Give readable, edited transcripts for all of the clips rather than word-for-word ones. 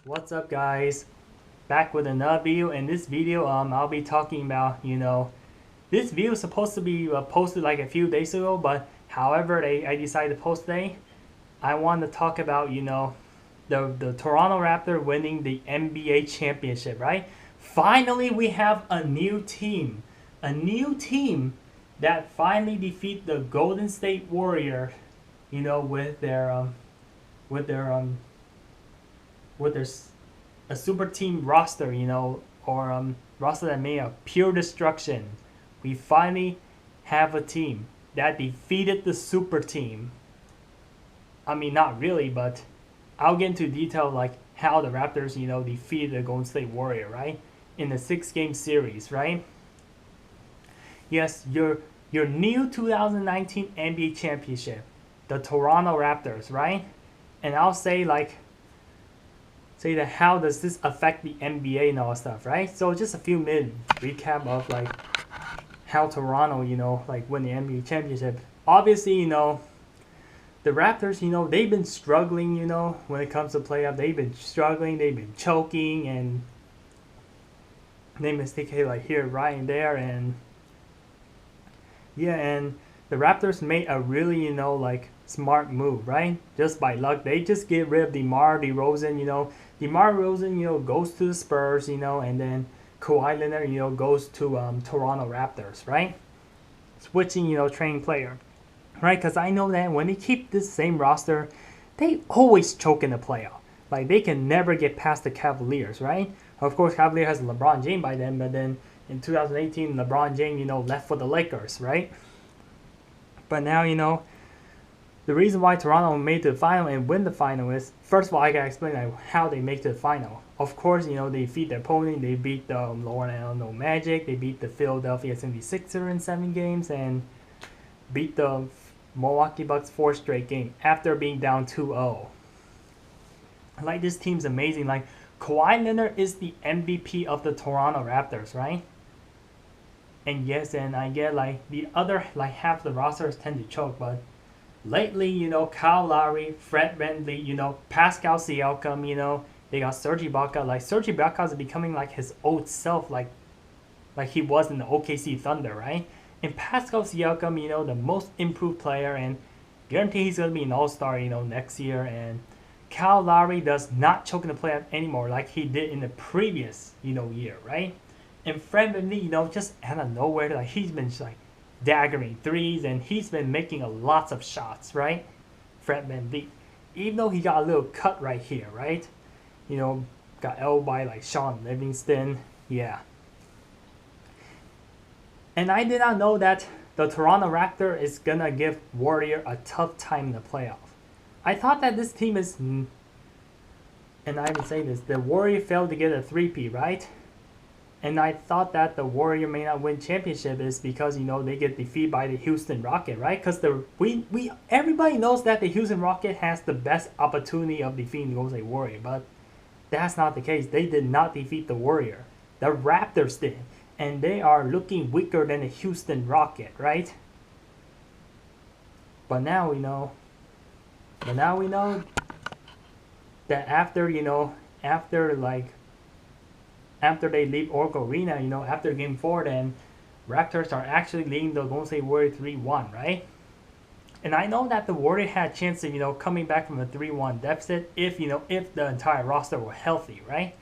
What's up, guys? Back with another video. In this video, I'll be talking about, this video is supposed to be posted like a few days ago, but however, I decided to post today. I want to talk about, the Toronto Raptors winning the NBA championship, right? Finally, we have a new team that finally defeat the Golden State Warriors, with with their with their a super team roster, or roster that made of pure destruction. We finally have a team that defeated the super team. I mean, not really, but I'll get into detail like how the Raptors, defeated the Golden State Warrior, right? In the 6-game series, right? Yes, your new 2019 NBA championship, the Toronto Raptors, right? And I'll say that how does this affect the NBA and all that stuff, right? So just a few minute recap of like how Toronto, win the NBA championship. Obviously, the Raptors, they've been struggling, when it comes to playoff. They've been struggling, they've been choking, and they mistake like here, right, and there, and yeah, and the Raptors made a really, smart move, right? Just by luck, they just get rid of DeMar DeRozan. DeMar DeRozan, goes to the Spurs, and then Kawhi Leonard, goes to Toronto Raptors, right? Switching, training player, right? Because I know that when they keep this same roster, they always choke in the playoff. Like they can never get past the Cavaliers, right? Of course, Cavaliers has LeBron James by then, but then in 2018, LeBron James, left for the Lakers, right? But now, the reason why Toronto made the final and win the final is, first of all, I gotta explain how they make the final. Of course, they defeat their opponent. They beat the Orlando Magic. They beat the Philadelphia 76ers in 7 games and beat the Milwaukee Bucks 4 straight games after being down 2-0. Like, this team's amazing. Like, Kawhi Leonard is the MVP of the Toronto Raptors, right? And yes, and I get like the other half of the rosters tend to choke, but lately, Kyle Lowry, Fred VanVleet, Pascal Siakam, they got Serge Ibaka. Like Serge Ibaka is becoming like his old self, like he was in the OKC Thunder, right? And Pascal Siakam, the most improved player, and guarantee he's gonna be an All-Star, next year. And Kyle Lowry does not choke in the playoff anymore like he did in the previous, year, right? And Fred VanVleet, just out of nowhere, like he's been just like daggering threes, and he's been making lots of shots, right? Fred VanVleet, even though he got a little cut right here, right? Got L by like Sean Livingston, yeah. And I did not know that the Toronto Raptors is gonna give Warrior a tough time in the playoff. I thought that this team is, and I would say this, the Warrior failed to get a 3P, right? And I thought that the Warrior may not win championship is because they get defeated by the Houston Rocket, right? Because everybody knows that the Houston Rocket has the best opportunity of defeating the Golden State Warrior, but that's not the case. They did not defeat the Warrior. The Raptors did, and they are looking weaker than the Houston Rocket, right? But now we know. But now we know that after they leave Oracle Arena, after Game 4, then Raptors are actually leading the Golden State Warriors 3-1, right? And I know that the Warriors had a chance of, coming back from a 3-1 deficit if the entire roster were healthy, right?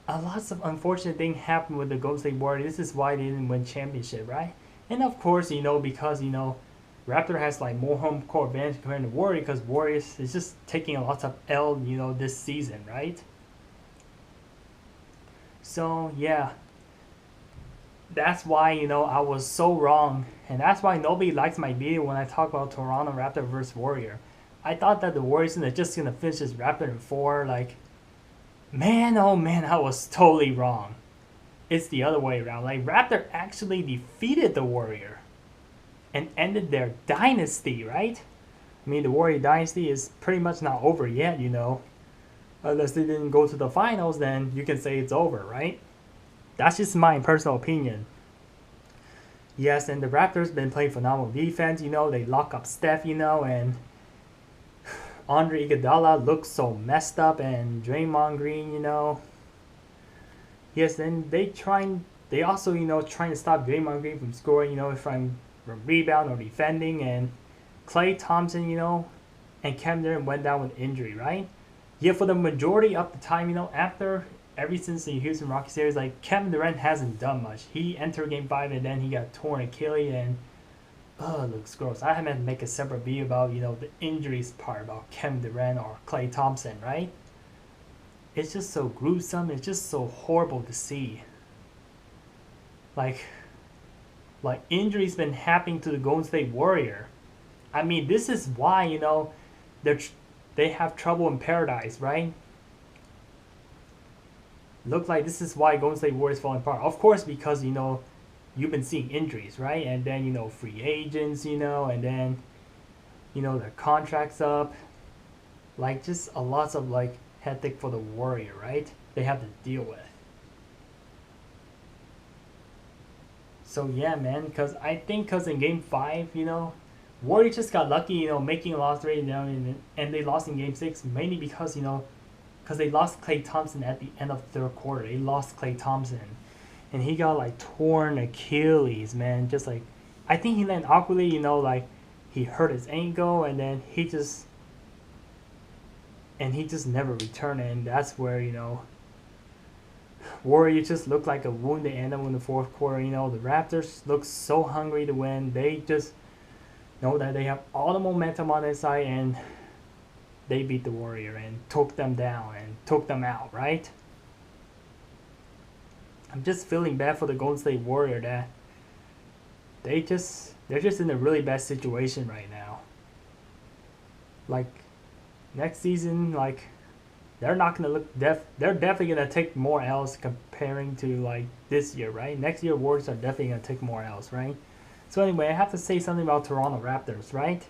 Lots of unfortunate things happened with the Golden State Warriors. This is why they didn't win championship, right? And of course, because, Raptor has like more home court advantage compared to Warriors, because Warriors is just taking a lot of L, this season, right? So yeah, that's why I was so wrong, and that's why nobody likes my video when I talk about Toronto Raptor versus Warrior. I thought that the Warriors are just gonna finish this Raptor in 4. Like, man, oh man, I was totally wrong. It's the other way around. Like, Raptor actually defeated the Warrior and ended their dynasty, right? I mean, the Warrior dynasty is pretty much not over yet, Unless they didn't go to the finals, then you can say it's over, right? That's just my personal opinion. Yes, and the Raptors been playing phenomenal defense. They lock up Steph, and Andre Iguodala looks so messed up, and Draymond Green, yes, then they also, trying to stop Draymond Green from scoring, from rebound or defending, and Klay Thompson, and Kevin Durant went down with injury, right? Yeah, for the majority of the time, ever since the Houston Rockets series, like Kevin Durant hasn't done much. He entered Game 5 and then he got torn Achilles and it looks gross. I haven't make a separate video about the injuries part about Kevin Durant or Klay Thompson, right? It's just so gruesome. It's just so horrible to see. Like injuries been happening to the Golden State Warrior. I mean, this is why they have trouble in paradise, right? Look like this is why Golden State Warriors falling apart. Of course, because you've been seeing injuries, right? And then free agents, and then their contracts up. Like just a lot of hectic for the Warrior, right? They have to deal with. So yeah, man, because in Game 5, Warriors just got lucky, making a loss rate down, and they lost in Game 6 mainly because because they lost Klay Thompson at the end of the third quarter. They lost Klay Thompson, and he got torn Achilles, man. Just I think he landed awkwardly, he hurt his ankle, and then he just never returned, and that's where Warriors just looked like a wounded animal in the fourth quarter. The Raptors look so hungry to win. They just know that they have all the momentum on their side, and they beat the Warrior and took them down and took them out, right? I'm just feeling bad for the Golden State Warrior that they're just in a really bad situation right now. Next season, they're not gonna look they're definitely gonna take more L's comparing to this year, right? Next year Warriors are definitely gonna take more L's, right? So anyway, I have to say something about Toronto Raptors, right?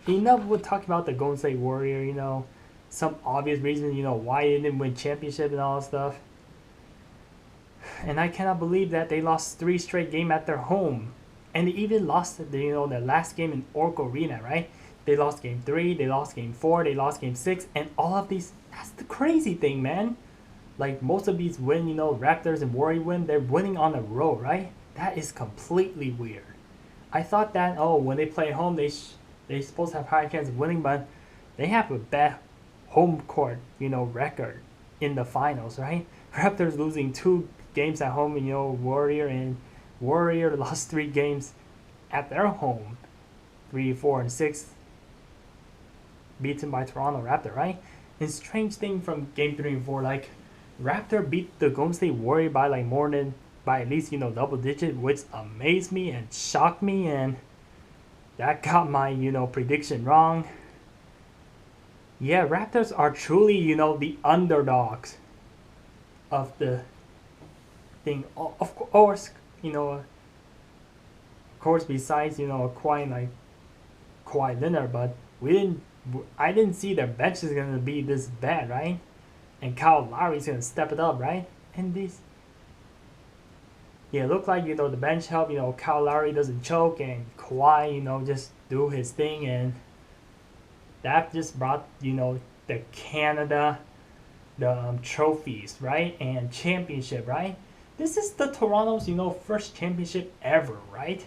Enough with talking about the Golden State Warrior, some obvious reasons, why they didn't win championship and all that stuff. And I cannot believe that they lost 3 straight games at their home. And they even lost the last game in Oracle Arena, right? They lost Game 3, they lost Game 4, they lost Game 6, and all of these, that's the crazy thing, man. Most of these win, Raptors and Warriors win, they're winning on the road, right? That is completely weird. I thought that, when they play home, they're supposed to have higher chance of winning, but they have a bad home court, record in the finals, right? Raptors losing 2 games at home, Warrior lost 3 games at their home, 3, 4, and 6, beaten by Toronto Raptor, right? And strange thing from Game 3 and 4, Raptor beat the Golden State Warrior by by at least double digit, which amazed me and shocked me, and that got my prediction wrong. Yeah, Raptors are truly the underdogs of the thing. Of course, besides acquiring Kawhi Leonard, but I didn't see their bench is gonna be this bad, right? And Kyle Lowry's gonna step it up, right? And it looked like the bench help. Kyle Lowry doesn't choke, and Kawhi just do his thing, and that just brought the Canada the trophies, right, and championship, right? This is the Toronto's first championship ever, right?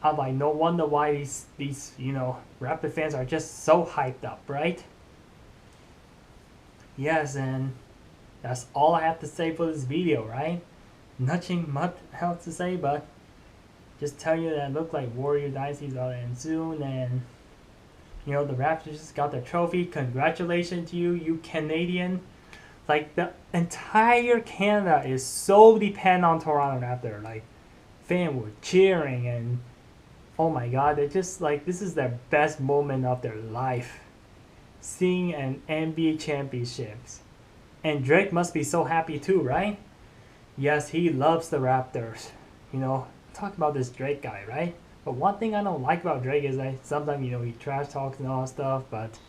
I'm no wonder why these Raptor fans are just so hyped up, right? Yes, and that's all I have to say for this video, right? Nothing much else to say, but just tell you that it looked like Warrior Dynasty's about to end soon, and the Raptors just got their trophy. Congratulations to you, you Canadian. The entire Canada is so dependent on Toronto Raptor. Fans were cheering, and oh my god, they just this is their best moment of their life, seeing an NBA championships. And Drake must be so happy too, right? Yes, he loves the Raptors. Talk about this Drake guy, right? But one thing I don't like about Drake is that sometimes he trash talks and all that stuff, but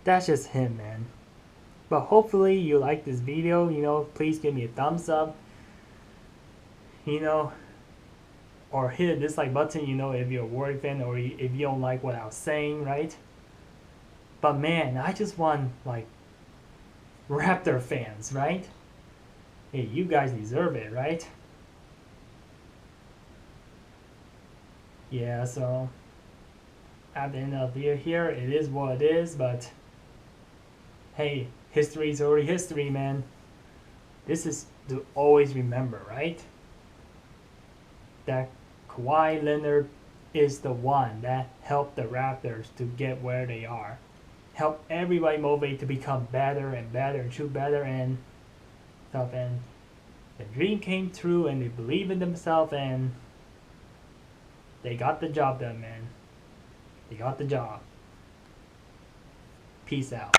that's just him, man. But hopefully you like this video. Please give me a thumbs up, or hit the dislike button, if you're a Warrior fan, or if you don't like what I was saying, right? But man, I just want like Raptor fans, right? Hey, you guys deserve it, right? Yeah, so at the end of the year here, it is what it is, but hey, history is already history, man. This is to always remember, right? That Kawhi Leonard is the one that helped the Raptors to get where they are. Help everybody motivate to become better and better and shoot better and stuff. And the dream came true and they believe in themselves and they got the job done, man. They got the job. Peace out.